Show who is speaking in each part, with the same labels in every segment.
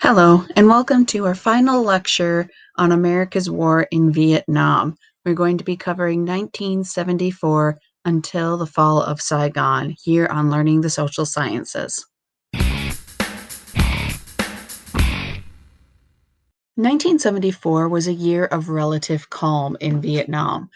Speaker 1: Hello, and welcome to our final lecture on America's war in Vietnam. We're going to be covering 1974 until the fall of Saigon here on Learning the Social Sciences. 1974 was a year of relative calm in Vietnam.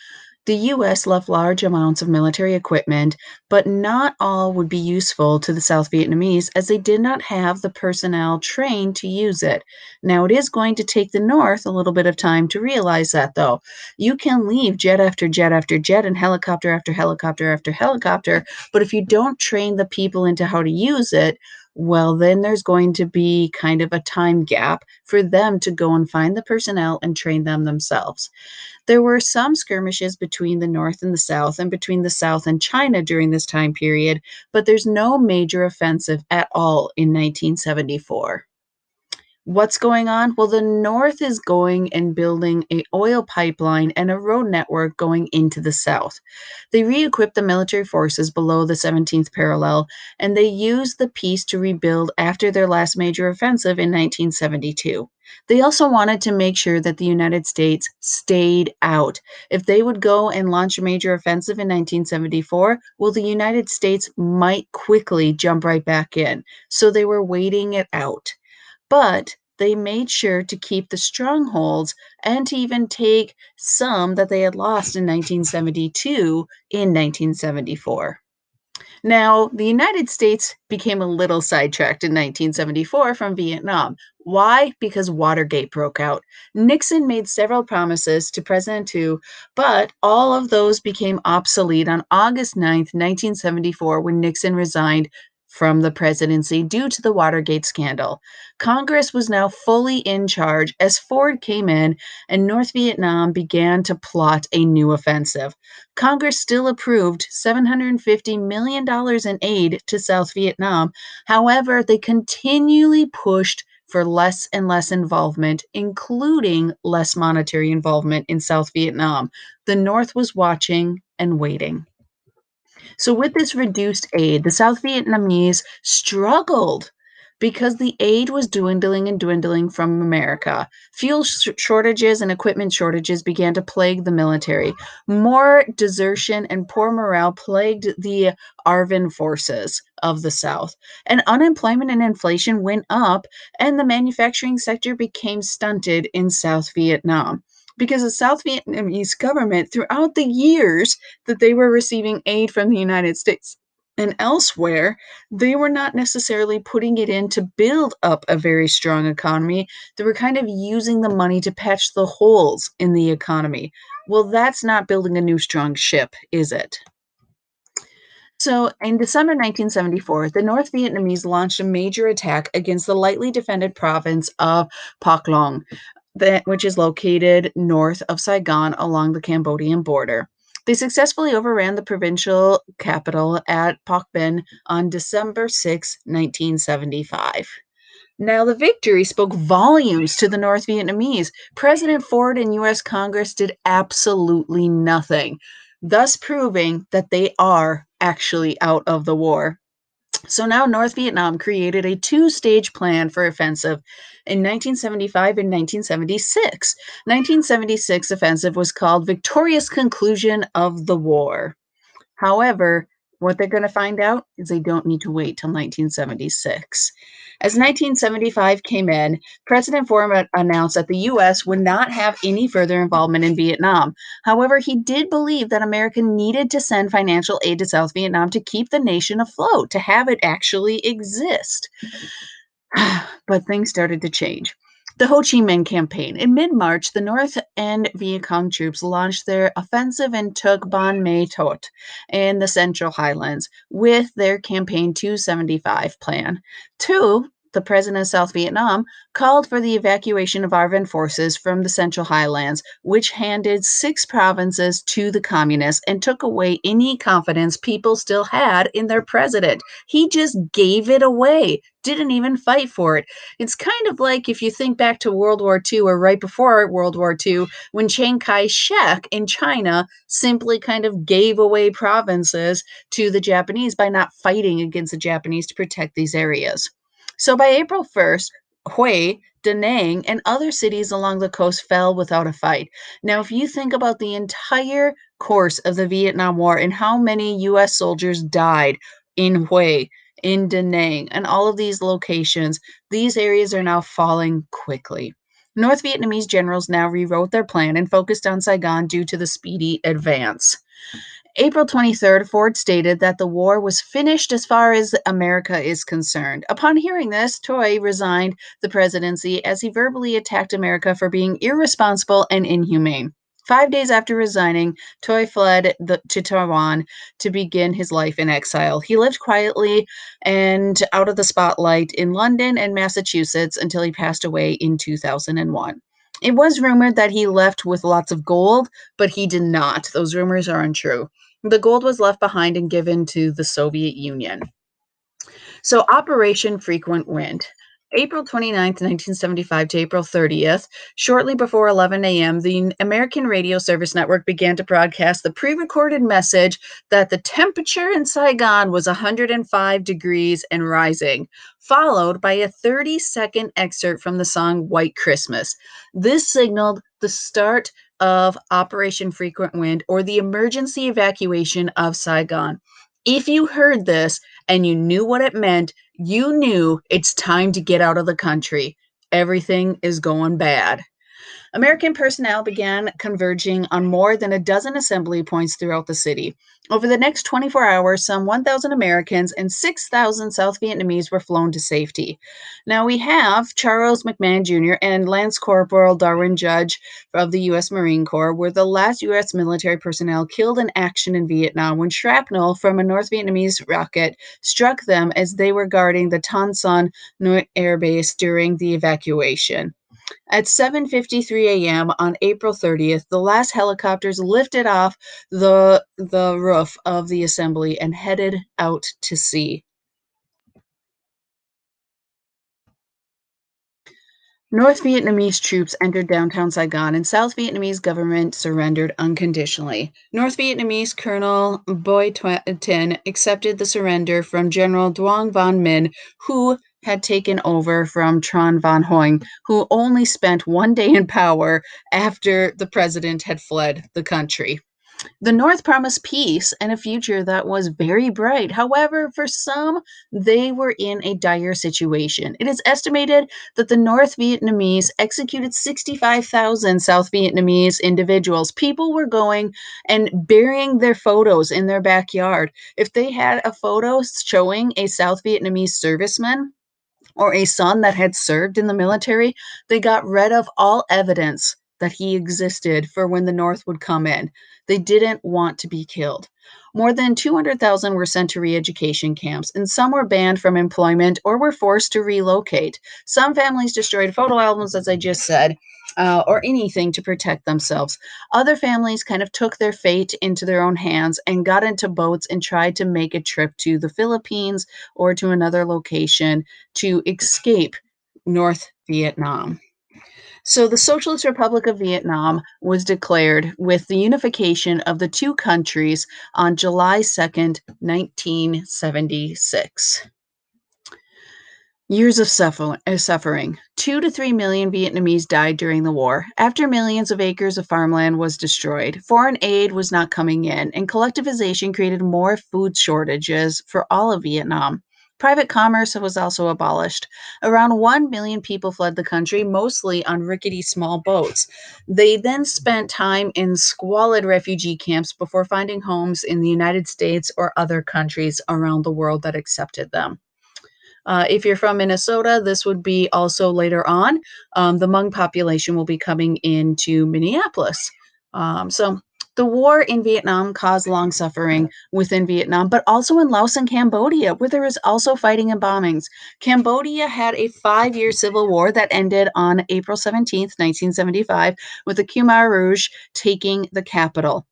Speaker 1: The U.S. left large amounts of military equipment, but not all would be useful to the South Vietnamese as they did not have the personnel trained to use it. Now, it is going to take the North a little bit of time to realize that, though. You can leave jet after jet after jet and helicopter after helicopter after helicopter, but if you don't train the people into how to use it, well, then there's going to be kind of a time gap for them to go and find the personnel and train them themselves. There were some skirmishes between the North and the South, and between the South and China during this time period, but there's no major offensive at all in 1974. What's going on? Well, the North is going and building a oil pipeline and a road network going into the South. They re-equipped the military forces below the 17th parallel, and they used the peace to rebuild after their last major offensive in 1972. They also wanted to make sure that the United States stayed out. If they would go and launch a major offensive in 1974, well, the United States might quickly jump right back in. So they were waiting it out. But they made sure to keep the strongholds and to even take some that they had lost in 1972 in 1974. Now, the United States became a little sidetracked in 1974 from Vietnam. Why? Because Watergate broke out. Nixon made several promises to President Hu, but all of those became obsolete on August 9th, 1974, when Nixon resigned from the presidency due to the Watergate scandal. Congress was now fully in charge as Ford came in and North Vietnam began to plot a new offensive. Congress still approved $750 million in aid to South Vietnam. However, they continually pushed for less and less involvement, including less monetary involvement in South Vietnam. The North was watching and waiting. So, with this reduced aid, the South Vietnamese struggled because the aid was dwindling and dwindling from America. Fuel shortages and equipment shortages began to plague the military. More desertion and poor morale plagued the ARVN forces of the South. And unemployment and inflation went up, and the manufacturing sector became stunted in South Vietnam because the South Vietnamese government, throughout the years that they were receiving aid from the United States and elsewhere, they were not necessarily putting it in to build up a very strong economy. They were kind of using the money to patch the holes in the economy. Well, that's not building a new strong ship, is it? So, in December 1974, the North Vietnamese launched a major attack against the lightly defended province of Pak Long, which is located north of Saigon along the Cambodian border. They successfully overran the provincial capital at Pak Ben on December 6, 1975. Now, the victory spoke volumes to the North Vietnamese. President Ford and U.S. Congress did absolutely nothing, thus proving that they are actually out of the war. So now North Vietnam created a two-stage plan for offensive in 1975 and 1976. 1976 offensive was called Victorious Conclusion of the War. However, what they're going to find out is they don't need to wait till 1976. As 1975 came in, President Ford announced that the U.S. would not have any further involvement in Vietnam. However, he did believe that America needed to send financial aid to South Vietnam to keep the nation afloat, to have it actually exist. But things started to change. The Ho Chi Minh Campaign. In mid March, the North and Viet Cong troops launched their offensive and took Ban Mae Thot in the Central Highlands with their Campaign 275 plan. Two, the president of South Vietnam called for the evacuation of ARVN forces from the Central Highlands, which handed 6 provinces to the communists and took away any confidence people still had in their president. He just gave it away, didn't even fight for it. It's kind of like if you think back to World War II or right before World War II, when Chiang Kai shek in China simply kind of gave away provinces to the Japanese by not fighting against the Japanese to protect these areas. So by April 1st, Hue, Da Nang, and other cities along the coast fell without a fight. Now, if you think about the entire course of the Vietnam War and how many U.S. soldiers died in Hue, in Da Nang, and all of these locations, these areas are now falling quickly. North Vietnamese generals now rewrote their plan and focused on Saigon due to the speedy advance. April 23rd, Ford stated that the war was finished as far as America is concerned. Upon hearing this, Toy resigned the presidency as he verbally attacked America for being irresponsible and inhumane. 5 days after resigning, Toy to Taiwan to begin his life in exile. He lived quietly and out of the spotlight in London and Massachusetts until he passed away in 2001. It was rumored that he left with lots of gold, but he did not. Those rumors are untrue. The gold was left behind and given to the Soviet Union. So Operation Frequent Wind. April 29th, 1975 to April 30th, shortly before 11 a.m., the American Radio Service Network began to broadcast the pre recorded message that the temperature in Saigon was 105 degrees and rising, followed by a 30-second excerpt from the song White Christmas. This signaled the start of Operation Frequent Wind, or the emergency evacuation of Saigon. If you heard this, and you knew what it meant, you knew it's time to get out of the country. Everything is going bad. American personnel began converging on more than a dozen assembly points throughout the city. Over the next 24 hours, some 1,000 Americans and 6,000 South Vietnamese were flown to safety. Now we have Charles McMahon Jr. and Lance Corporal Darwin Judge of the U.S. Marine Corps were the last U.S. military personnel killed in action in Vietnam when shrapnel from a North Vietnamese rocket struck them as they were guarding the Tan Son Nhut Air Base during the evacuation. At 7:53 a.m. on April 30th, the last helicopters lifted off the roof of the assembly and headed out to sea. North Vietnamese troops entered downtown Saigon, and South Vietnamese government surrendered unconditionally. North Vietnamese Colonel Boi Tin accepted the surrender from General Duong Van Minh, who had taken over from Tran Van Hoing, who only spent 1 day in power after the president had fled the country. The North promised peace and a future that was very bright. However, for some, they were in a dire situation. It is estimated that the North Vietnamese executed 65,000 South Vietnamese individuals. People were going and burying their photos in their backyard. If they had a photo showing a South Vietnamese serviceman, or a son that had served in the military, they got rid of all evidence that he existed for when the North would come in. They didn't want to be killed. More than 200,000 were sent to re education camps, and some were banned from employment or were forced to relocate. Some families destroyed photo albums, as I just said, or anything to protect themselves. Other families kind of took their fate into their own hands and got into boats and tried to make a trip to the Philippines or to another location to escape North Vietnam. So, the Socialist Republic of Vietnam was declared with the unification of the two countries on July 2nd, 1976. Years of suffering. 2 to 3 million Vietnamese died during the war. After millions of acres of farmland was destroyed, foreign aid was not coming in, and collectivization created more food shortages for all of Vietnam. Private commerce was also abolished. Around 1 million people fled the country, mostly on rickety small boats. They then spent time in squalid refugee camps before finding homes in the United States or other countries around the world that accepted them. If you're from Minnesota, this would be also later on. The Hmong population will be coming into Minneapolis. So the war in Vietnam caused long suffering within Vietnam, but also in Laos and Cambodia, where there was also fighting and bombings. Cambodia had a 5 year civil war that ended on April 17th, 1975, with the Khmer Rouge taking the capital.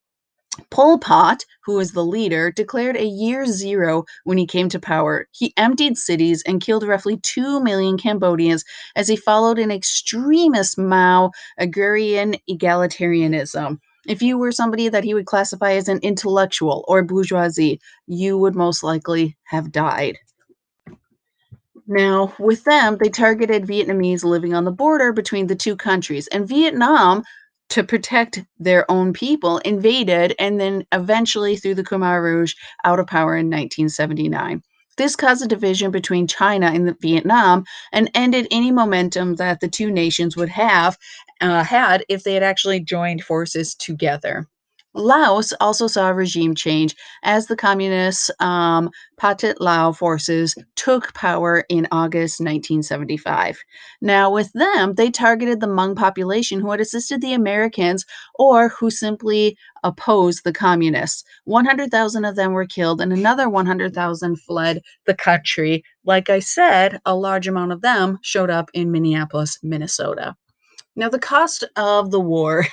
Speaker 1: Pol Pot, who was the leader, declared a year zero when he came to power. He emptied cities and killed roughly 2 million Cambodians as he followed an extremist Mao agrarian egalitarianism. If you were somebody that he would classify as an intellectual or bourgeoisie, you would most likely have died. Now, with them, they targeted Vietnamese living on the border between the two countries, and Vietnam, to protect their own people, invaded and then eventually threw the Khmer Rouge out of power in 1979. This caused a division between China and Vietnam and ended any momentum that the two nations would have had if they had actually joined forces together. Laos also saw a regime change as the communist Pathet Lao forces took power in August 1975. Now, with them, they targeted the Hmong population who had assisted the Americans or who simply opposed the communists. 100,000 of them were killed, and another 100,000 fled the country. Like I said, a large amount of them showed up in Minneapolis, Minnesota. Now, the cost of the war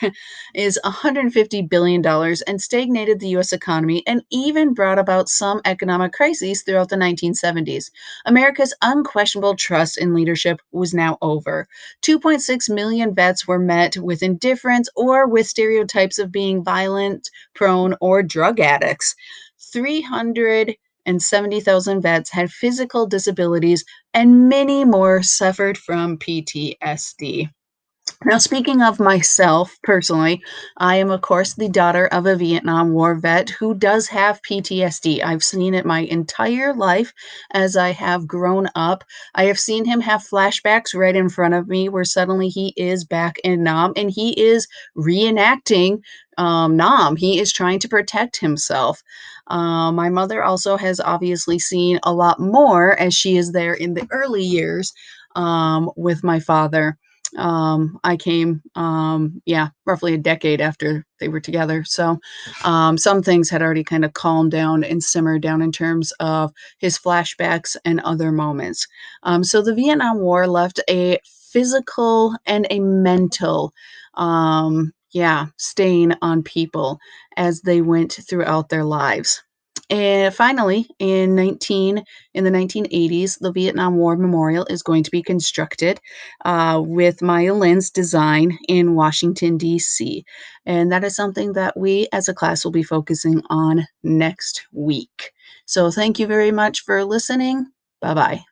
Speaker 1: is $150 billion and stagnated the US economy and even brought about some economic crises throughout the 1970s. America's unquestionable trust in leadership was now over. 2.6 million vets were met with indifference or with stereotypes of being violent, prone, or drug addicts. 370,000 vets had physical disabilities, and many more suffered from PTSD. Now, speaking of myself personally, I am, of course, the daughter of a Vietnam War vet who does have PTSD. I've seen it my entire life as I have grown up. I have seen him have flashbacks right in front of me where suddenly he is back in Nam and he is reenacting Nam. He is trying to protect himself. My mother also has obviously seen a lot more as she is there in the early years with my father. I came, yeah, roughly a decade after they were together. So, some things had already kind of calmed down and simmered down in terms of his flashbacks and other moments. So, the Vietnam War left a physical and a mental, yeah, stain on people as they went throughout their lives. And finally, in the 1980s, the Vietnam War Memorial is going to be constructed with Maya Lin's design in Washington, D.C. And that is something that we as a class will be focusing on next week. So thank you very much for listening. Bye bye.